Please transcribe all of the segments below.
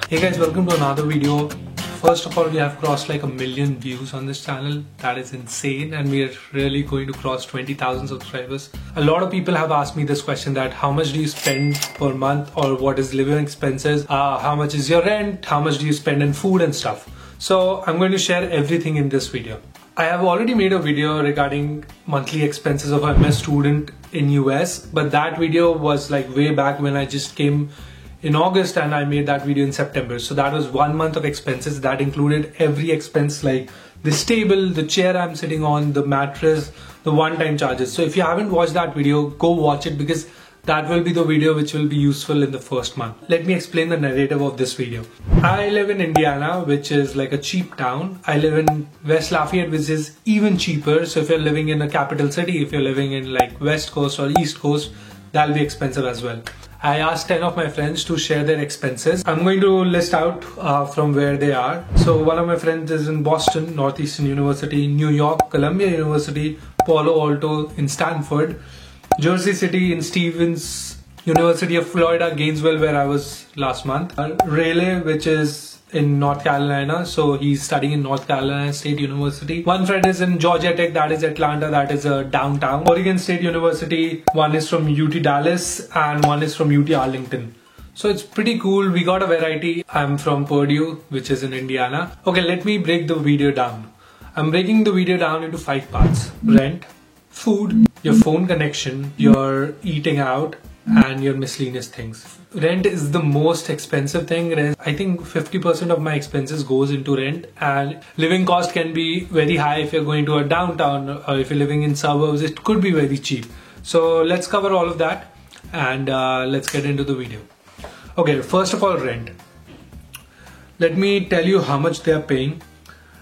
Hey guys, welcome to another video. First of all, we have crossed like 1 million views on this channel. That is insane, and we are really going to cross 20,000 subscribers. A lot of people have asked me this question, that how much do you spend per month, or what is living expenses, how much is your rent, how much do you spend in food and stuff. So I'm going to share everything in this video. I have already made a video regarding monthly expenses of a MS student in US, but that video was like way back when I just came in August, and I made that video in September. So that was 1 month of expenses. That included every expense, like this table, the chair I'm sitting on, the mattress, the one-time charges. So if you haven't watched that video, go watch it, because that will be the video which will be useful in the first month. Let me explain the narrative of this video. I live in Indiana, which is like a cheap town. I live in West Lafayette, which is even cheaper. So if you're living in a capital city, if you're living in like West Coast or East Coast, that'll be expensive as well. I asked 10 of my friends to share their expenses. I'm going to list out from where they are. So one of my friends is in Boston, Northeastern University, New York, Columbia University, Palo Alto in Stanford, Jersey City in Stevens, University of Florida, Gainesville, where I was last month, Raleigh, which is in North Carolina, so he's studying in North Carolina State University. One friend is in Georgia Tech, that is Atlanta, that is downtown. Oregon State University, one is from UT Dallas and one is from UT Arlington. So it's pretty cool, we got a variety. I'm from Purdue, which is in Indiana. Okay, let me break the video down. I'm breaking the video down into 5 parts. Rent, food, your phone connection, your eating out, and your miscellaneous things. Rent is the most expensive thing. I think 50% of my expenses goes into rent, and living cost can be very high if you're going to a downtown, or if you're living in suburbs, it could be very cheap. So let's cover all of that, and let's get into the video. Okay, first of all, rent. Let me tell you how much they are paying.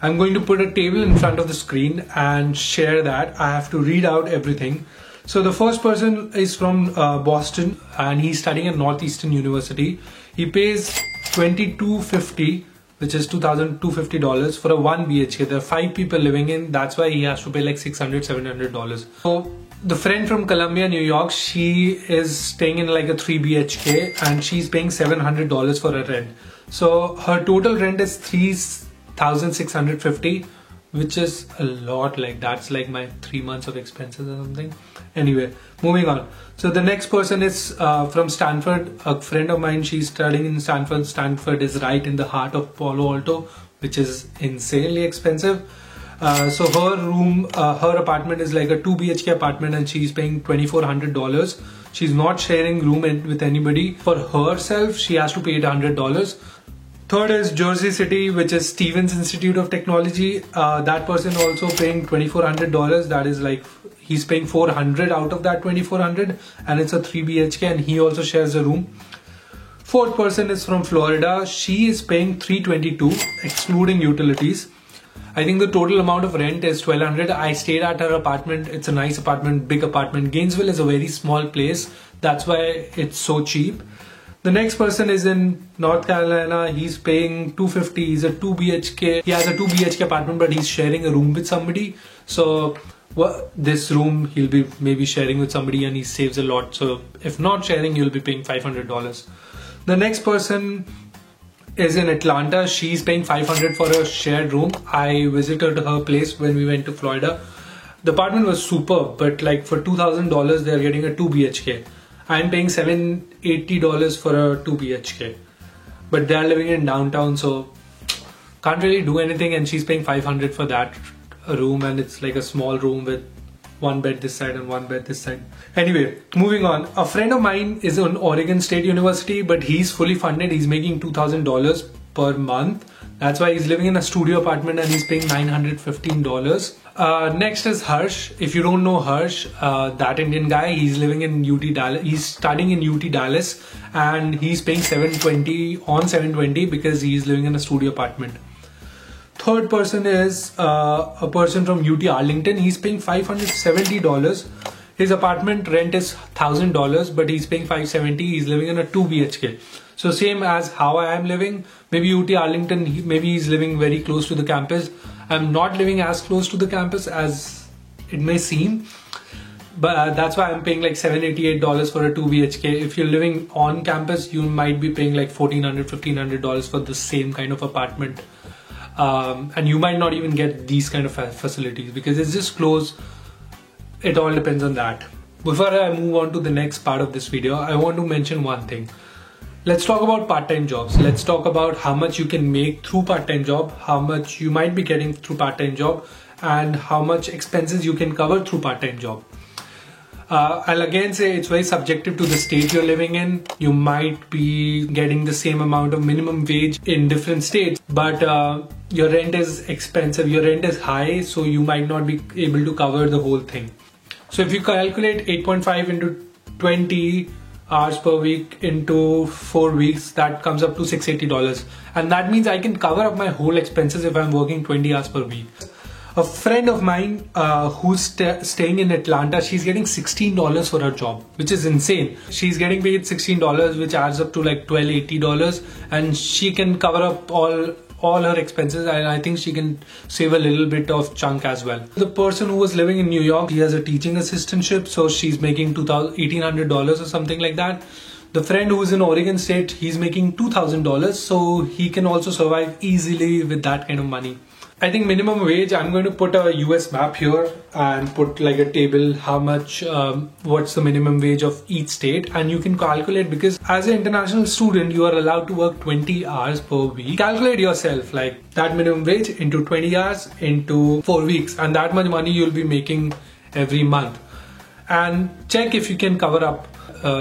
I'm going to put a table in front of the screen and share that. I have to read out everything. So the first person is from Boston, and he's studying at Northeastern University. He pays $2,250, which is $2,250 for a 1 BHK. There are 5 people living in, that's why he has to pay like $600, $700. So the friend from Columbia, New York, she is staying in like a 3 BHK, and she's paying $700 for her rent. So her total rent is $3,650, which is a lot. Like that's like my 3 months of expenses or something. Anyway, moving on. So the next person is from Stanford, a friend of mine. She's studying in Stanford. Stanford is right in the heart of Palo Alto, which is insanely expensive. So her room, her apartment is like a 2 BHK apartment, and she's paying $2,400. She's not sharing room with anybody. For herself, she has to pay $800. Third is Jersey City, which is Stevens Institute of Technology. That person also paying $2,400. That is like, he's paying $400 out of that $2,400, and it's a 3 BHK, and he also shares a room. Fourth person is from Florida. She is paying $322, excluding utilities. I think the total amount of rent is $1,200. I stayed at her apartment. It's a nice apartment, big apartment. Gainesville is a very small place. That's why it's so cheap. The next person is in North Carolina. He's paying $250. He's a 2 BHK. He has a 2 BHK apartment, but he's sharing a room with somebody. So this room he'll be maybe sharing with somebody, and he saves a lot. So if not sharing, you'll be paying $500. The next person is in Atlanta. She's paying $500 for a shared room. I visited her place when we went to Florida. The apartment was superb, but like for $2,000, they're getting a 2 BHK. I'm paying $780 for a 2 BHK, but they're living in downtown, so can't really do anything. And she's paying $500 for that room, and it's like a small room with 1 bed this side and 1 bed this side. Anyway, moving on. A friend of mine is on Oregon State University, but he's fully funded. He's making $2,000 per month. That's why he's living in a studio apartment, and he's paying $915. Next is Harsh. If you don't know Harsh, that Indian guy, he's living in UT Dallas. He's studying in UT Dallas, and he's paying $720 because he's living in a studio apartment. Third person is a person from UT Arlington. He's paying $570. His apartment rent is $1,000, but he's paying $570. He's living in a 2 BHK. So same as how I am living. Maybe UT Arlington, maybe he's living very close to the campus. I'm not living as close to the campus as it may seem. But that's why I'm paying like $788 for a 2 BHK. If you're living on campus, you might be paying like $1,400, $1,500 for the same kind of apartment. And you might not even get these kind of facilities because it's just close. It all depends on that. Before I move on to the next part of this video, I want to mention one thing. Let's talk about part-time jobs. Let's talk about how much you can make through part-time job, how much you might be getting through part-time job, and how much expenses you can cover through part-time job. I'll again say it's very subjective to the state you're living in. You might be getting the same amount of minimum wage in different states, but your rent is expensive, your rent is high, so you might not be able to cover the whole thing. So if you calculate 8.5 into 20 hours per week into 4 weeks, that comes up to $680. And that means I can cover up my whole expenses if I'm working 20 hours per week. A friend of mine who's staying in Atlanta, she's getting $16 for her job, which is insane. She's getting paid $16, which adds up to like $1,280, and she can cover up all her expenses, and I think she can save a little bit of chunk as well. The person who was living in New York, he has a teaching assistantship, so she's making $1,800 or something like that. The friend who's in Oregon State, he's making $2,000, so he can also survive easily with that kind of money. I think minimum wage, I'm going to put a US map here and put like a table how much, what's the minimum wage of each state, and you can calculate, because as an international student you are allowed to work 20 hours per week. Calculate yourself like that minimum wage into 20 hours into 4 weeks, and that much money you'll be making every month. And check if you can cover up.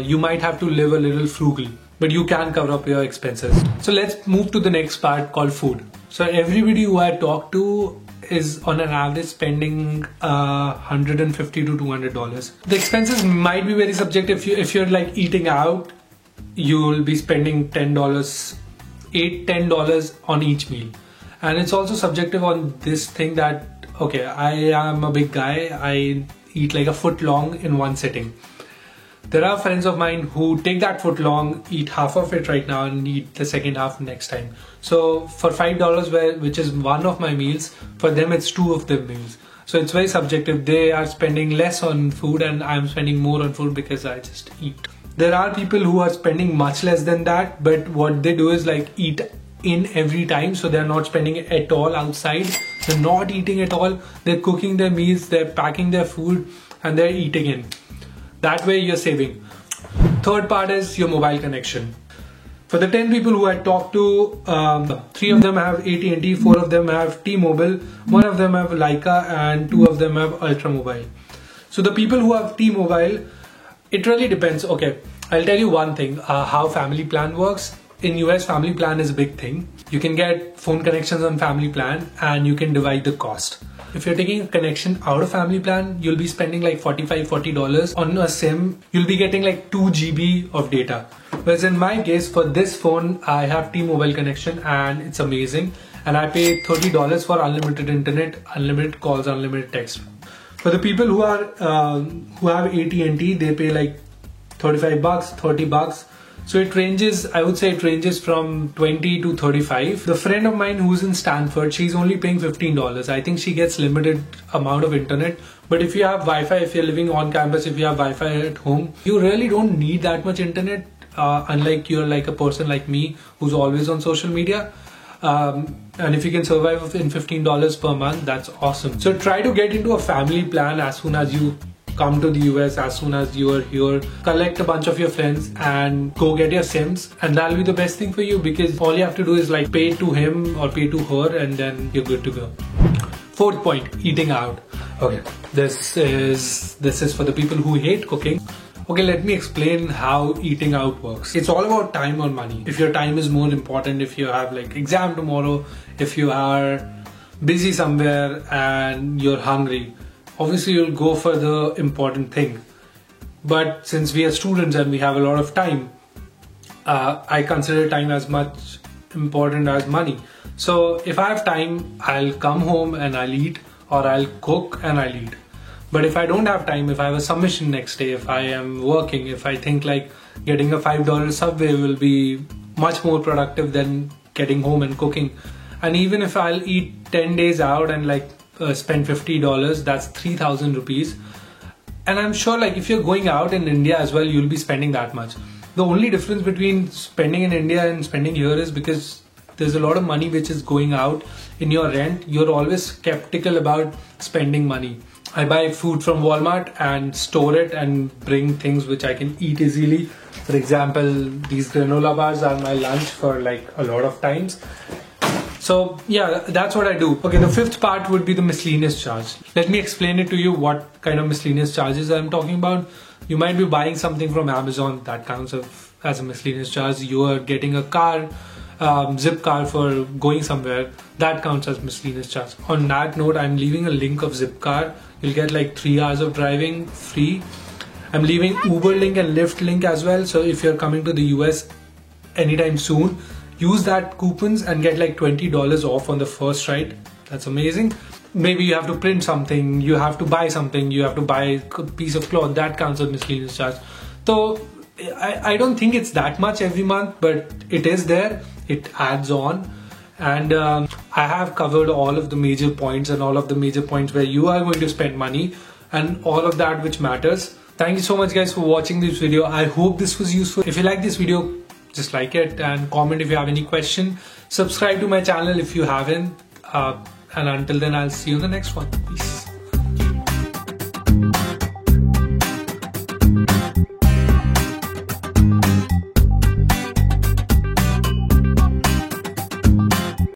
You might have to live a little frugal, but you can cover up your expenses. So let's move to the next part called food. So everybody who I talk to is on an average spending $150 to $200. The expenses might be very subjective. If you're like eating out, you will be spending $10 on each meal. And it's also subjective on this thing that, okay, I am a big guy, I eat like a foot long in one sitting. There are friends of mine who take that foot long, eat half of it right now and eat the second half next time. So for $5, which is one of my meals, for them it's two of the meals. So it's very subjective. They are spending less on food and I'm spending more on food because I just eat. There are people who are spending much less than that, but what they do is like eat in every time, so they're not spending at all outside. They're not eating at all. They're cooking their meals, they're packing their food and they're eating in. That way you're saving. Third part is your mobile connection. For the 10 people who I talked to, 3 of them have AT&T, 4 of them have T-Mobile, 1 of them have Lyca, and 2 of them have Ultra Mobile. So the people who have T-Mobile, it really depends. Okay, I'll tell you one thing, how family plan works. In US, family plan is a big thing. You can get phone connections on family plan and you can divide the cost. If you're taking a connection out of family plan, you'll be spending like $40 on a SIM. You'll be getting like 2 GB of data. Whereas in my case, for this phone, I have T-Mobile connection and it's amazing. And I pay $30 for unlimited internet, unlimited calls, unlimited text. For the people who have AT&T, they pay like $35, $30. So it ranges, I would say it ranges from 20 to 35. The friend of mine who's in Stanford, she's only paying $15. I think she gets limited amount of internet. But if you have Wi-Fi, if you're living on campus, if you have Wi-Fi at home, you really don't need that much internet. Unlike you're like a person like me who's always on social media. And if you can survive in $15 per month, that's awesome. So try to get into a family plan as soon as you come to the US, as soon as you are here. Collect a bunch of your friends and go get your SIMs, and that'll be the best thing for you, because all you have to do is like pay to him or pay to her and then you're good to go. Fourth point, eating out. Okay, this is for the people who hate cooking. Okay, let me explain how eating out works. It's all about time or money. If your time is more important, if you have like exam tomorrow, if you are busy somewhere and you're hungry, obviously you'll go for the important thing. But since we are students and we have a lot of time, I consider time as much important as money. So if I have time, I'll come home and I'll eat, or I'll cook and I'll eat. But if I don't have time, if I have a submission next day, if I am working, if I think like getting a $5 Subway will be much more productive than getting home and cooking. And even if I'll eat 10 days out and like spend $50, that's 3,000 rupees. And I'm sure like if you're going out in India as well, you'll be spending that much. The only difference between spending in India and spending here is because there's a lot of money which is going out in your rent. You're always skeptical about spending money. I buy food from Walmart and store it and bring things which I can eat easily. For example, these granola bars are my lunch for like a lot of times. So yeah, that's what I do. Okay, the fifth part would be the miscellaneous charge. Let me explain it to you what kind of miscellaneous charges I'm talking about. You might be buying something from Amazon, that counts as a miscellaneous charge. You are getting a car, zip car for going somewhere, that counts as miscellaneous charge. On that note, I'm leaving a link of Zipcar. You'll get like 3 hours of driving free. I'm leaving Uber link and Lyft link as well. So if you're coming to the US anytime soon, use that coupons and get like $20 off on the first ride. That's amazing. Maybe you have to print something, you have to buy something, you have to buy a piece of cloth, that counts as miscellaneous charge. So I don't think it's that much every month, but it is there, it adds on. And I have covered all of the major points and all of the major points where you are going to spend money and all of that which matters. Thank you so much guys for watching this video. I hope this was useful. If you like this video, just like it and comment if you have any question. Subscribe to my channel if you haven't. And until then, I'll see you in the next one. Peace.